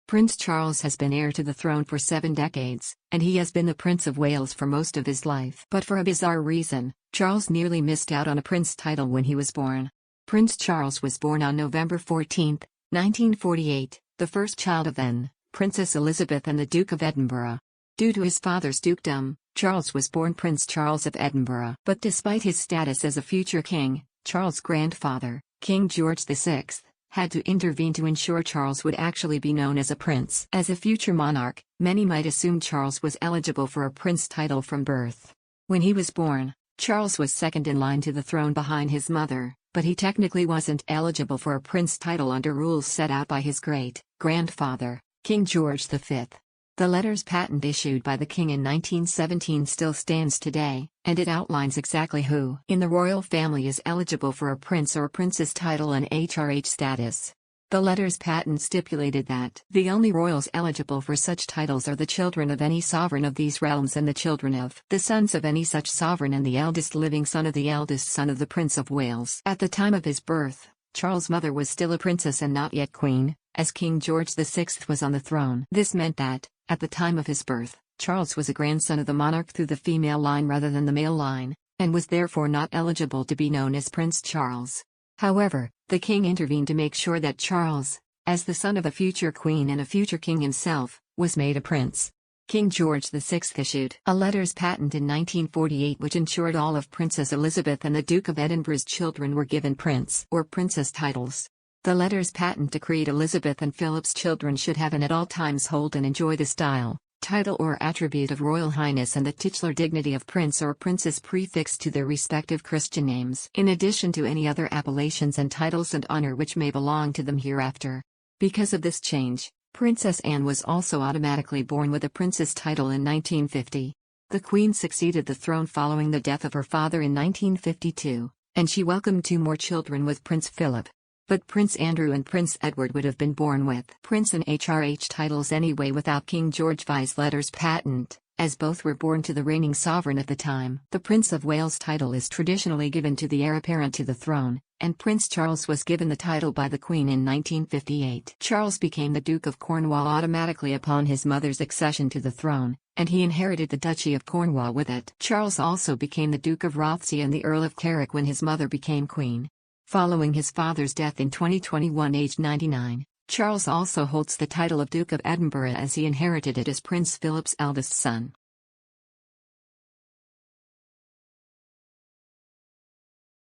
Prince Charles has been heir to the throne for 7 decades, and he has been the Prince of Wales for most of his life. But for a bizarre reason, Charles nearly missed out on a prince title when he was born. Prince Charles was born on November 14, 1948, the first child of then Princess Elizabeth and the Duke of Edinburgh. Due to his father's dukedom, Charles was born Prince Charles of Edinburgh. But despite his status as a future king, Charles' grandfather, King George VI, had to intervene to ensure Charles would actually be known as a prince. As a future monarch, many might assume Charles was eligible for a prince title from birth. When he was born, Charles was second in line to the throne behind his mother, but he technically wasn't eligible for a prince title under rules set out by his great-grandfather, King George V. The letters patent issued by the king in 1917 still stands today, and it outlines exactly who in the royal family is eligible for a prince or princess title and HRH status. The letters patent stipulated that the only royals eligible for such titles are the children of any sovereign of these realms and the children of the sons of any such sovereign and the eldest living son of the eldest son of the Prince of Wales. At the time of his birth, Charles' mother was still a princess and not yet queen, as King George VI was on the throne. This meant that, at the time of his birth, Charles was a grandson of the monarch through the female line rather than the male line, and was therefore not eligible to be known as Prince Charles. However, the king intervened to make sure that Charles, as the son of a future queen and a future king himself, was made a prince. King George VI issued a letters patent in 1948 which ensured all of Princess Elizabeth and the Duke of Edinburgh's children were given prince or princess titles. The letters patent decreed Elizabeth and Philip's children should have and at all times hold and enjoy the style, title or attribute of Royal Highness and the titular dignity of prince or princess prefixed to their respective Christian names, in addition to any other appellations and titles and honor which may belong to them hereafter. Because of this change, Princess Anne was also automatically born with a princess title in 1950. The Queen succeeded the throne following the death of her father in 1952, and she welcomed 2 more children with Prince Philip. But Prince Andrew and Prince Edward would have been born with Prince and HRH titles anyway without King George V's letters patent, as both were born to the reigning sovereign at the time. The Prince of Wales title is traditionally given to the heir apparent to the throne, and Prince Charles was given the title by the Queen in 1958. Charles became the Duke of Cornwall automatically upon his mother's accession to the throne, and he inherited the Duchy of Cornwall with it. Charles also became the Duke of Rothesay and the Earl of Carrick when his mother became Queen. Following his father's death in 2021 aged 99, Charles also holds the title of Duke of Edinburgh as he inherited it as Prince Philip's eldest son.